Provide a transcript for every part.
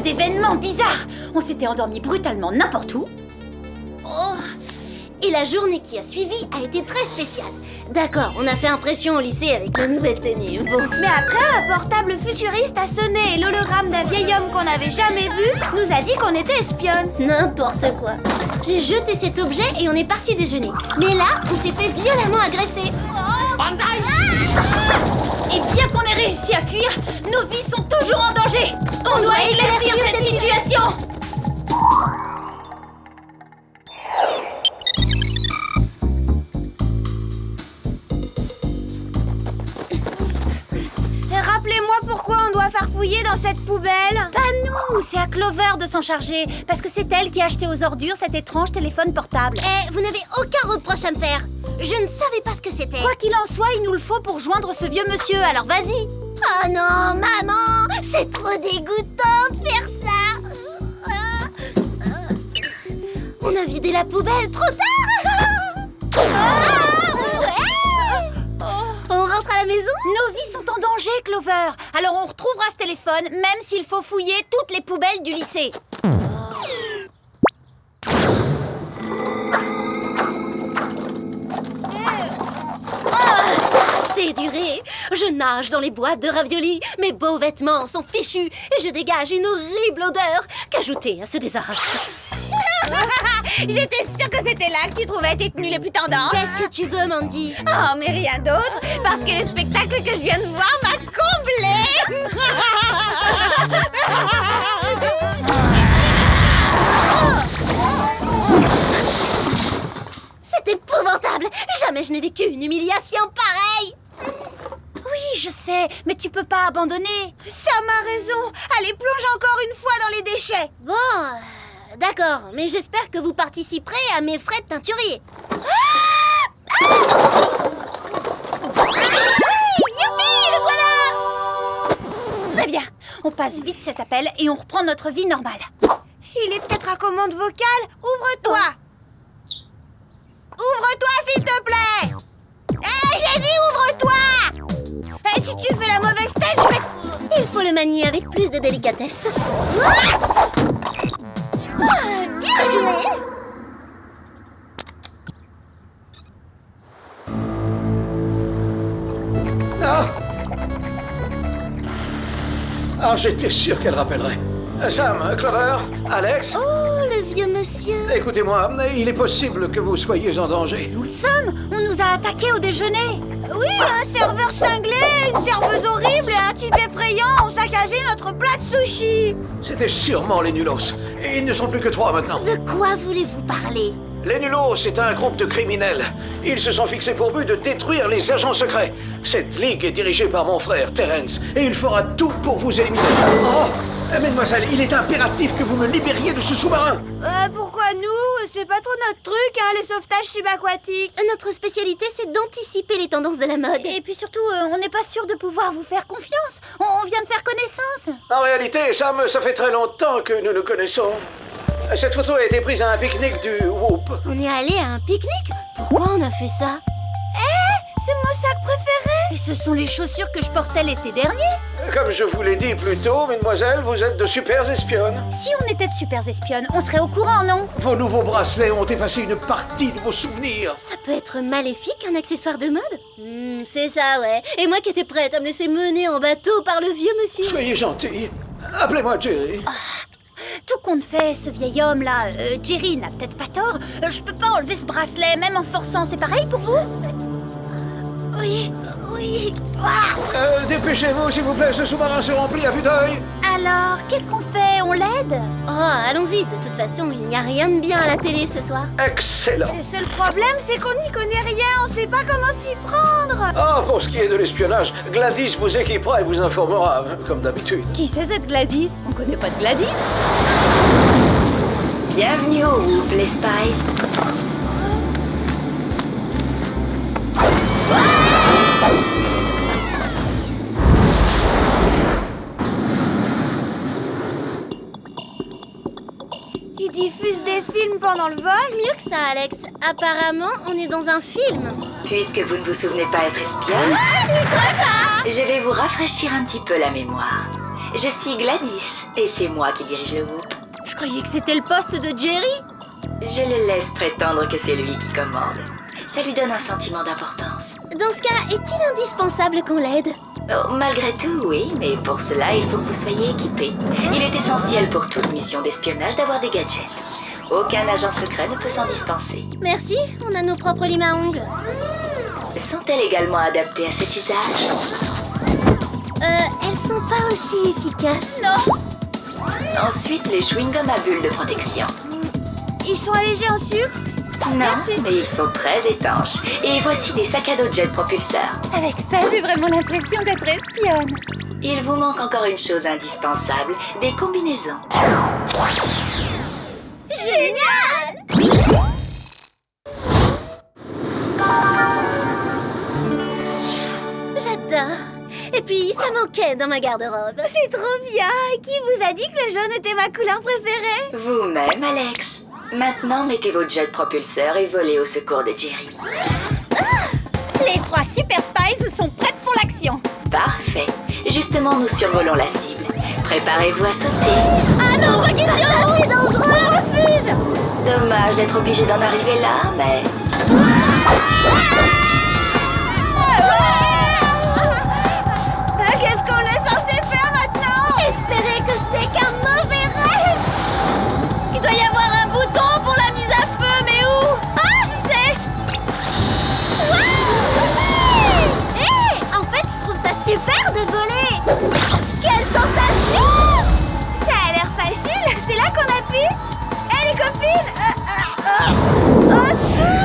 d'événements bizarres. On s'était endormi brutalement n'importe où. Oh. Et la journée qui a suivi a été très spéciale. D'accord, on a fait impression au lycée avec nos nouvelles tenues. Bon. Mais après, un portable futuriste a sonné et l'hologramme d'un vieil homme qu'on n'avait jamais vu nous a dit qu'on était espionnes. N'importe quoi. J'ai jeté cet objet et on est parti déjeuner. Mais là, on s'est fait violemment agresser. Banzai! Et bien qu'on ait réussi à fuir, nos vies sont toujours en danger. On doit éclaircir cette situation. Rappelez-moi pourquoi on doit farfouiller dans cette poubelle. Pas nous, c'est à Clover de s'en charger. Parce que c'est elle qui a acheté aux ordures cet étrange téléphone portable. Eh, vous n'avez aucun reproche à me faire. Je ne savais pas ce que c'était. Quoi qu'il en soit, il nous le faut pour joindre ce vieux monsieur, alors vas-y. Oh non, maman, c'est trop dégoûtant de faire ça. On a vidé la poubelle trop tard. On rentre à la maison? Nos vies sont en danger, Clover. Alors on retrouvera ce téléphone, même s'il faut fouiller toutes les poubelles du lycée. Ça a assez duré. Je nage dans les boîtes de raviolis. Mes beaux vêtements sont fichus et je dégage une horrible odeur qu'ajouter à ce désastre. J'étais sûre que c'était là que tu trouvais tes tenues les plus tendances. Qu'est-ce que tu veux, Mandy? Oh, mais rien d'autre, parce que le spectacle que je viens de voir m'a comblée. C'est épouvantable. Jamais je n'ai vécu une humiliation pareille. Oui, je sais, mais tu peux pas abandonner. Sam a raison. Allez, plonge encore une fois dans les déchets. Bon, d'accord, mais j'espère que vous participerez à mes frais de teinturier. Youpi, le voilà! Très bien, on passe vite cet appel et on reprend notre vie normale. Il est peut-être à commande vocale. Ouvre-toi. Ouvre-toi, s'il te plaît. J'ai dit ouvre-toi. Si tu fais la mauvaise tête, je vais te... Il faut le manier avec plus de délicatesse. Bien joué. Ah, j'étais sûr qu'elle rappellerait. Sam, Clover, Alex, Oh, le vieux monsieur. écoutez-moi, il est possible que vous soyez en danger. Nous le sommes, on nous a attaqués au déjeuner. Oui, un serveur cinglé, une serveuse horrible et un type effrayant ont saccagé notre plat de sushi. C'était sûrement les Nulos. Et ils ne sont plus que 3 maintenant. De quoi voulez-vous parler? Les Nulos, c'est un groupe de criminels. Ils se sont fixés pour but de détruire les agents secrets. Cette ligue est dirigée par mon frère, Terence, et il fera tout pour vous éliminer. Oh, mademoiselle, il est impératif que vous me libériez de ce sous-marin. Pourquoi nous? C'est pas trop notre truc, hein, les sauvetages subaquatiques. Notre spécialité, c'est d'anticiper les tendances de la mode. Et puis surtout, on n'est pas sûr de pouvoir vous faire confiance. On vient de faire connaissance. En réalité, Sam, ça fait très longtemps que nous nous connaissons. Cette photo a été prise à un pique-nique du Whoop. On est allé à un pique-nique? Pourquoi on a fait ça? C'est mon sac préféré. Et ce sont les chaussures que je portais l'été dernier. Comme je vous l'ai dit plus tôt, mademoiselle, vous êtes de super espionnes. Si on était de super espionnes, on serait au courant, non? Vos nouveaux bracelets ont effacé une partie de vos souvenirs. Ça peut être maléfique, un accessoire de mode? C'est ça, ouais. Et moi qui étais prête à me laisser mener en bateau par le vieux monsieur. Soyez gentil. Appelez-moi Jerry. Tout compte fait, ce vieil homme-là, Jerry n'a peut-être pas tort. Je peux pas enlever ce bracelet, même en forçant. C'est pareil pour vous? Oui. Dépêchez-vous, s'il vous plaît, ce sous-marin se remplit à vue d'œil. Alors, qu'est-ce qu'on fait? On l'aide? Oh, allons-y. De toute façon, il n'y a rien de bien à la télé ce soir. Excellent. Le seul problème, c'est qu'on n'y connaît rien, on sait pas comment s'y prendre. Ah, pour ce qui est de l'espionnage, Gladys vous équipera et vous informera, comme d'habitude. Qui c'est cette Gladys? On connaît pas de Gladys? Bienvenue au Whoop, les Spies. Ils diffusent des films pendant le vol. Mieux que ça, Alex. Apparemment, on est dans un film. Puisque vous ne vous souvenez pas être espionne, je vais vous rafraîchir un petit peu la mémoire. Je suis Gladys, et c'est moi qui dirige le groupe. Je croyais que c'était le poste de Jerry. Je le laisse prétendre que c'est lui qui commande. Ça lui donne un sentiment d'importance. Dans ce cas, est-il indispensable qu'on l'aide? Oh, malgré tout, oui, mais pour cela, il faut que vous soyez équipés. Il est essentiel pour toute mission d'espionnage d'avoir des gadgets. Aucun agent secret ne peut s'en dispenser. Merci, on a nos propres limes à ongles. Sont-elles également adaptées à cet usage? Elles sont pas aussi efficaces. Non. Ensuite, les chewing-gums à bulles de protection. Ils sont allégés en sucre? Non, Merci. mais ils sont très étanches. Et voici des sacs à dos jet propulseurs. Avec ça, j'ai vraiment l'impression d'être espionne. Il vous manque encore une chose indispensable, des combinaisons. Génial! J'adore. Et puis, ça manquait dans ma garde-robe. C'est trop bien! Qui vous a dit que le jaune était ma couleur préférée? Vous-même, Alex. Maintenant, mettez vos jets propulseurs et volez au secours de Jerry. Les 3 Super Spies sont prêtes pour l'action. Parfait. Justement, nous survolons la cible. Préparez-vous à sauter. Ah non, pas question! C'est dangereux, je refuse! Dommage d'être obligé d'en arriver là, mais... Qu'est-ce qu'on est censé faire maintenant? Espérer que ce n'est qu'un mauvais rêve! Il doit y avoir un bouton pour la mise à feu, mais où? Ah, je sais. Hé! En fait, je trouve ça super de voler! Quelle sensation! Ça a l'air facile, c'est là qu'on appuie. Hé les copines! Au secours!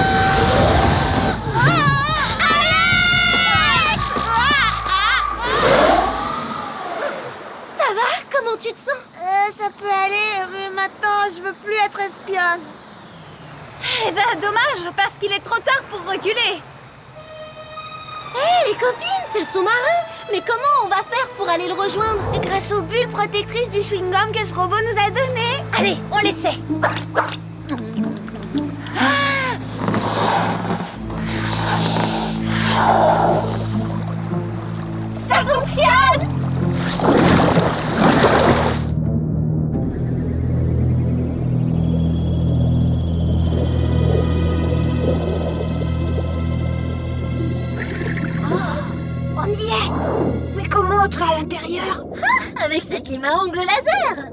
Ça va? Comment tu te sens? Ça peut aller, mais maintenant je veux plus être espionne. Eh ben, dommage, parce qu'il est trop tard pour reculer. Hé, les copines, c'est le sous-marin! Mais comment on va faire pour aller le rejoindre? Grâce aux bulles protectrices du chewing-gum que ce robot nous a donné. Allez, on l'essaie. Ça fonctionne! On y est. Mais comment entrer à l'intérieur? Avec cette lime à ongles laser!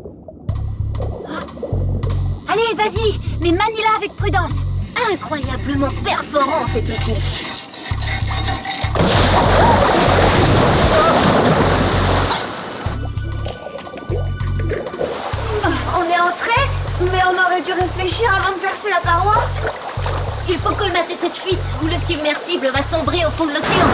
Allez, vas-y, mais manie-la avec prudence. Incroyablement perforant cet outil! On est entré, mais on aurait dû réfléchir avant de percer la paroi. Il faut colmater cette fuite ou le submersible va sombrer au fond de l'océan.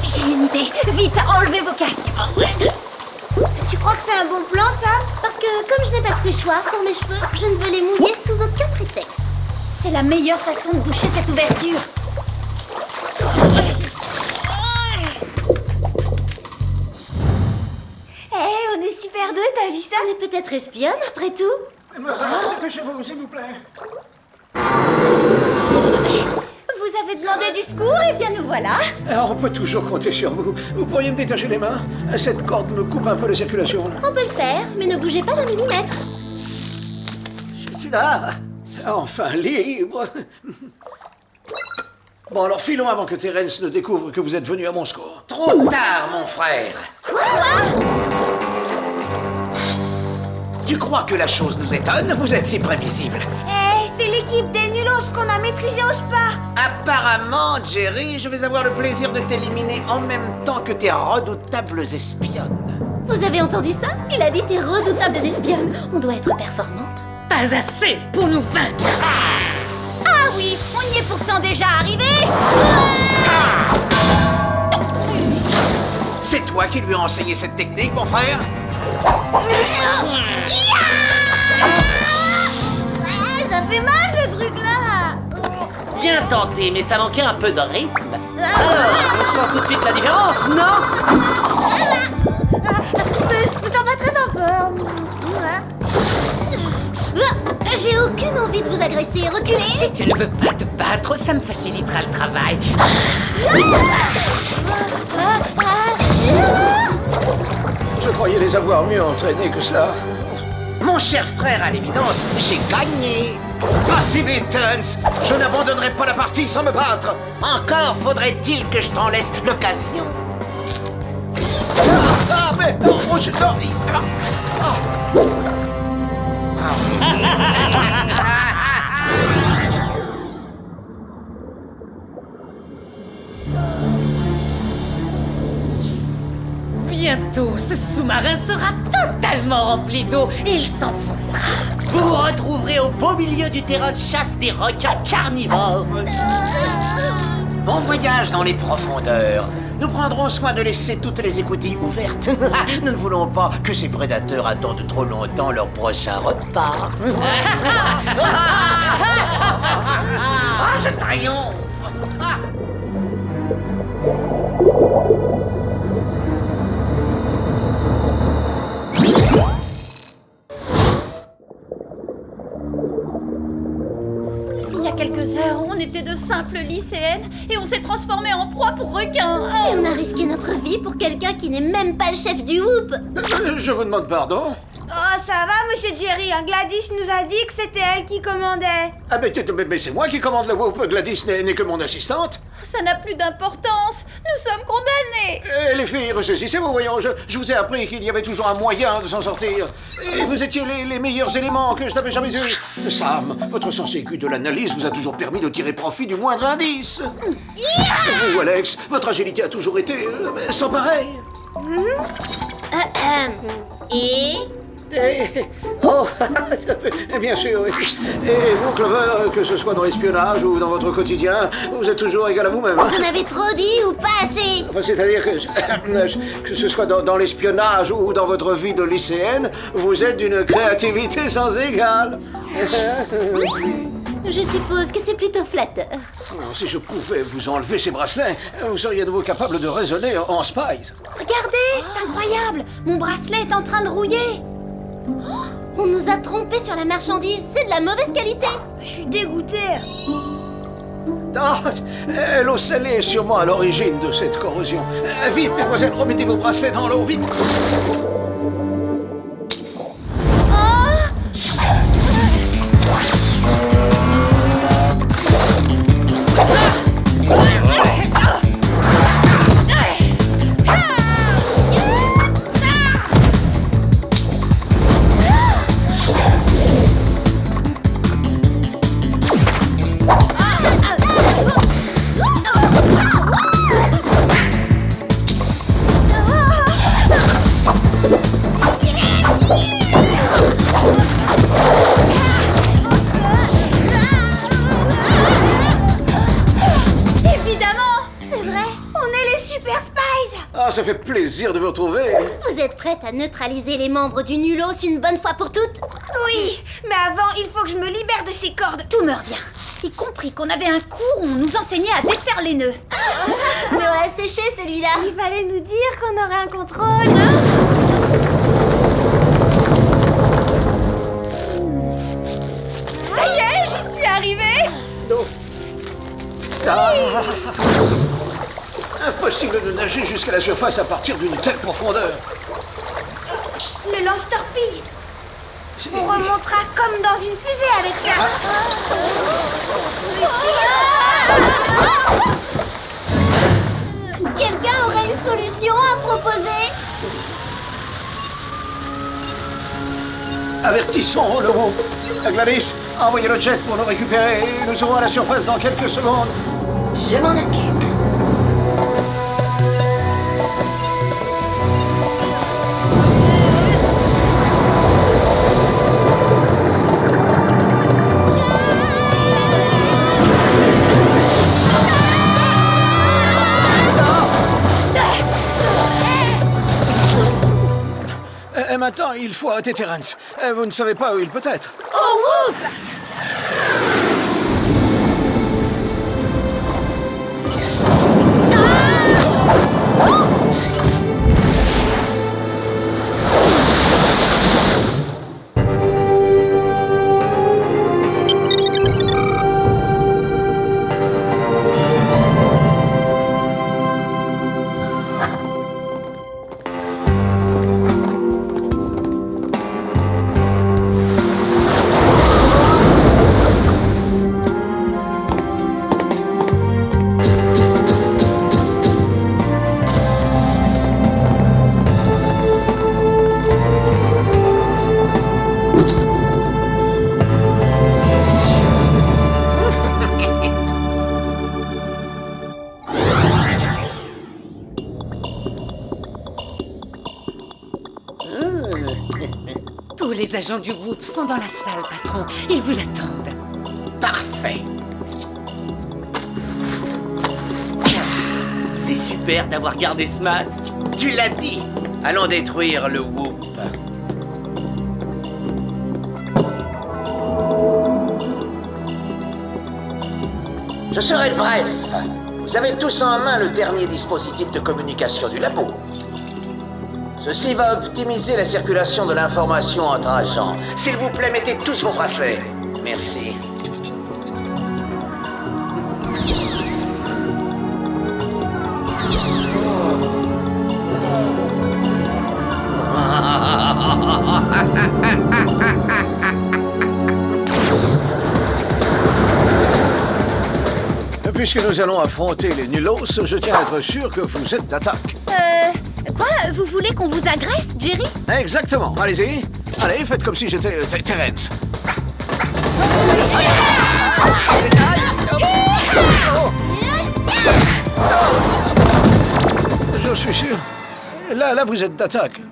J'ai une idée. Vite, enlevez vos casques. Tu crois que c'est un bon plan, ça? Parce que comme je n'ai pas de séchoir pour mes cheveux, je ne veux les mouiller sous aucun prétexte. C'est la meilleure façon de boucher cette ouverture. On est super doués, t'as vu ça? On est peut-être espionne après tout. Mademoiselle, dépêchez-vous, s'il vous plaît. Vous avez demandé des secours, et bien nous voilà. On peut toujours compter sur vous. Vous pourriez me détacher les mains? Cette corde me coupe un peu la circulation. On peut le faire, mais ne bougez pas d'un millimètre. Je suis là. Enfin libre. Bon, alors filons avant que Terence ne découvre que vous êtes venu à mon secours. Trop tard, mon frère. Tu crois que la chose nous étonne? Vous êtes si prévisible. C'est l'équipe des nulos qu'on a maîtrisé au spa. Apparemment, Jerry, je vais avoir le plaisir de t'éliminer en même temps que tes redoutables espionnes. Vous avez entendu ça? Il a dit tes redoutables espionnes. On doit être performante. Pas assez pour nous vaincre. Ah oui, on y est pourtant déjà arrivé. C'est toi qui lui as enseigné cette technique, mon frère? Ça fait mal ce truc-là. Bien tenté, mais ça manquait un peu de rythme. Alors, on sent tout de suite la différence, non? Je me sens pas très en forme. J'ai aucune envie de vous agresser. Reculez. Si tu ne veux pas te battre, ça me facilitera le travail. Je croyais les avoir mieux entraînés que ça. Mon cher frère, à l'évidence, j'ai gagné. Passez vite, Terence. Je n'abandonnerai pas la partie sans me battre. Encore faudrait-il que je t'en laisse l'occasion. Ah, mais non, oh, non. Bientôt, ce sous-marin sera totalement rempli d'eau et il s'enfoncera. Vous vous retrouverez au beau milieu du terrain de chasse des requins carnivores. Bon voyage dans les profondeurs. Nous prendrons soin de laisser toutes les écoutilles ouvertes. Nous ne voulons pas que ces prédateurs attendent trop longtemps leur prochain repas. Ah, je triomphe. Il y a quelques heures, on était de simples lycéennes et on s'est transformé en proie pour requins. Et on a risqué notre vie pour quelqu'un qui n'est même pas le chef du Hoop. Je vous demande pardon. Oh, ça va, monsieur Jerry, hein, Gladys nous a dit que c'était elle qui commandait. Ah, mais c'est moi qui commande la Whoop. Gladys n'est que mon assistante. Ça n'a plus d'importance. Nous sommes condamnés. Les filles, ressaisissez-vous, voyons. Je vous ai appris qu'il y avait toujours un moyen de s'en sortir. Et vous étiez les meilleurs éléments que je n'avais jamais eus. Sam, votre sens aigu de l'analyse vous a toujours permis de tirer profit du moindre indice. Vous, Alex, votre agilité a toujours été sans pareil. Et Oh, bien sûr, oui. Et vous, Clover, que ce soit dans l'espionnage ou dans votre quotidien, vous êtes toujours égal à vous-même. vous en avez trop dit ou pas assez? Enfin, c'est-à-dire que ce soit dans l'espionnage ou dans votre vie de lycéenne, vous êtes d'une créativité sans égale. Je suppose que c'est plutôt flatteur. Alors, si je pouvais vous enlever ces bracelets, vous seriez de nouveau capable de raisonner en spies. Regardez, c'est incroyable. Mon bracelet est en train de rouiller. On nous a trompés sur la marchandise, c'est de la mauvaise qualité. Je suis dégoûtée. Ah, l'eau salée est sûrement à l'origine de cette corrosion. Vite, mesdemoiselles, remettez vos bracelets dans l'eau, vite. Ah, ça fait plaisir de vous retrouver. Vous êtes prête à neutraliser les membres du Nulos une bonne fois pour toutes? Oui, mais avant, il faut que je me libère de ces cordes. Tout me revient. Y compris qu'on avait un cours où on nous enseignait à défaire les nœuds. Mais on l'a séché celui-là. Il fallait nous dire qu'on aurait un contrôle. Ça y est, j'y suis arrivée. Non. Ah. Impossible de nager jusqu'à la surface à partir d'une telle profondeur. Le lance-torpille. On remontera comme dans une fusée avec ça. Quelqu'un aurait une solution à proposer? Avertissons le groupe. Gladys, envoyez le jet pour nous récupérer. Nous serons à la surface dans quelques secondes. Je m'en occupe. Et maintenant, il faut arrêter Terence. Vous ne savez pas où il peut être. Oh, whoop! les agents du Whoop sont dans la salle, patron. Ils vous attendent. Parfait. C'est super d'avoir gardé ce masque. Tu l'as dit. Allons détruire le Whoop. Je serai bref. Vous avez tous en main le dernier dispositif de communication du labo. Ceci va optimiser la circulation de l'information entre agents. S'il vous plaît, mettez tous vos bracelets. Merci. Puisque nous allons affronter les nulos, je tiens à être sûr que vous êtes d'attaque. Quoi? Vous voulez qu'on vous agresse, Jerry? Exactement, allez-y. Allez, faites comme si j'étais Terrence. Je suis sûr. Là, vous êtes d'attaque.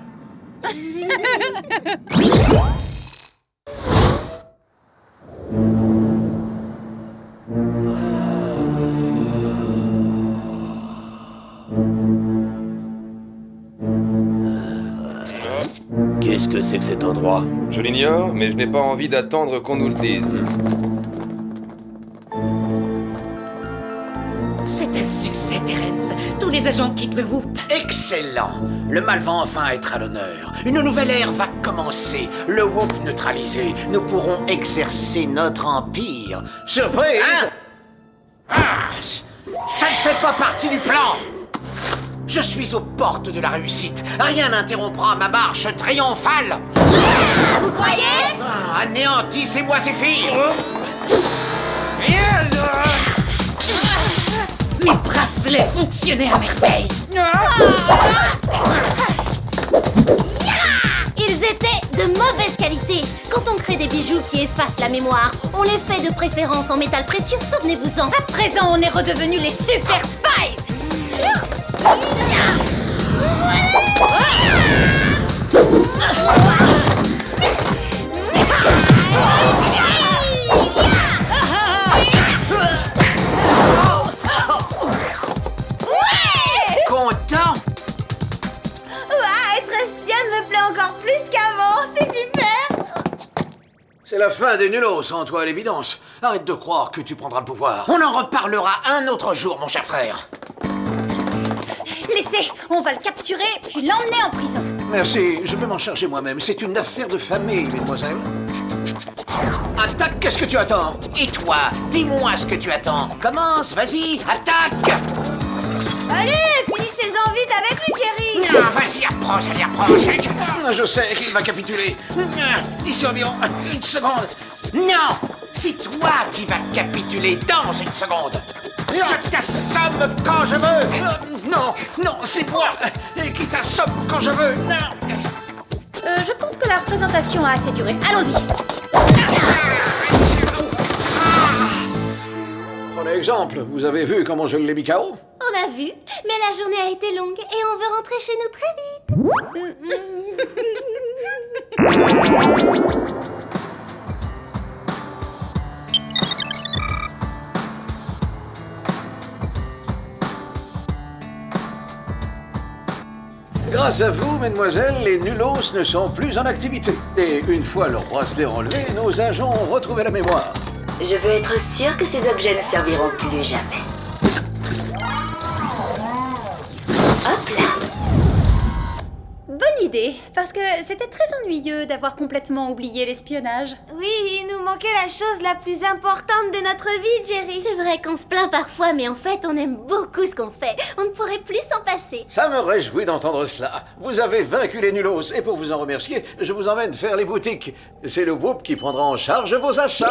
Qu'est-ce que c'est que cet endroit? Je l'ignore, mais je n'ai pas envie d'attendre qu'on nous le dise. C'est un succès, Terrence. Tous les agents quittent le Whoop. Excellent. Le mal va enfin être à l'honneur. Une nouvelle ère va commencer. Le Whoop neutralisé, nous pourrons exercer notre empire. Surprise! Ça ne fait pas partie du plan. Je suis aux portes de la réussite. Rien n'interrompra ma marche triomphale. Vous croyez? Anéantissez-moi ces filles. Les bracelets fonctionnaient à merveille. Ils étaient de mauvaise qualité. Quand on crée des bijoux qui effacent la mémoire, on les fait de préférence en métal précieux, souvenez-vous-en. À présent, on est redevenus les Super Spies! Content? Être espionne me plaît encore plus qu'avant, c'est super! C'est la fin des nulos, sans toi à l'évidence. Arrête de croire que tu prendras le pouvoir. On en reparlera un autre jour, mon cher frère. Laissez, on va le capturer, puis l'emmener en prison. Merci, je peux m'en charger moi-même. C'est une affaire de famille, mesdemoiselles. Attaque, qu'est-ce que tu attends? Et toi, dis-moi ce que tu attends. Commence, vas-y, attaque! Allez, finissez-en vite avec lui, Jerry! Vas-y, approche, allez, approche. Je sais qu'il va capituler. D'ici environ une seconde. Non, c'est toi qui vas capituler dans une seconde. Je t'assomme quand je veux. Non, c'est moi qui t'assomme quand je veux. Non. Je pense que la représentation a assez duré. Allons-y. Prenez exemple, vous avez vu comment je l'ai mis KO? On a vu, mais la journée a été longue et on veut rentrer chez nous très vite. Grâce à vous, mesdemoiselles, les nulos ne sont plus en activité. Et une fois leur bracelet enlevé, nos agents ont retrouvé la mémoire. Je veux être sûre que ces objets ne serviront plus jamais. Hop là! Bonne idée, parce que c'était très ennuyeux d'avoir complètement oublié l'espionnage. Oui, il nous manquait la chose la plus importante de notre vie, Jerry. C'est vrai qu'on se plaint parfois, mais en fait, on aime beaucoup ce qu'on fait. On ne pourrait plus s'en passer. Ça me réjouit d'entendre cela. Vous avez vaincu les nulos, et pour vous en remercier, je vous emmène faire les boutiques. C'est le Whoop qui prendra en charge vos achats.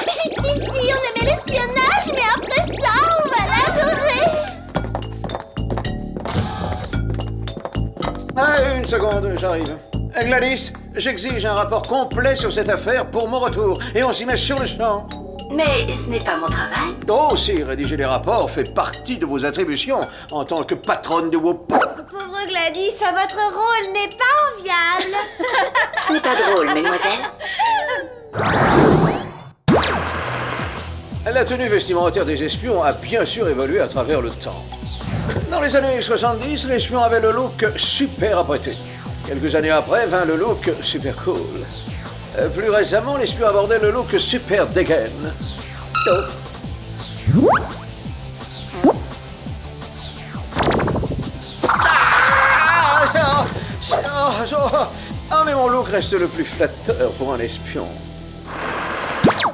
Jusqu'ici, on aimait l'espionnage, mais après ça, on va l'adorer. Ah, une seconde, j'arrive. Gladys, j'exige un rapport complet sur cette affaire pour mon retour, et on s'y met sur le champ. Mais ce n'est pas mon travail. Oh, si, rédiger les rapports fait partie de vos attributions en tant que patronne de vos... Pauvre Gladys, votre rôle n'est pas enviable. Ce n'est pas drôle, mesdemoiselles. La tenue vestimentaire des espions a bien sûr évolué à travers le temps. Dans les années 70, l'espion avait le look super apprêté. Quelques années après, vint le look super cool. Plus récemment, l'espion abordait le look super dégaine. Oh. Ah, mais mon look reste le plus flatteur pour un espion.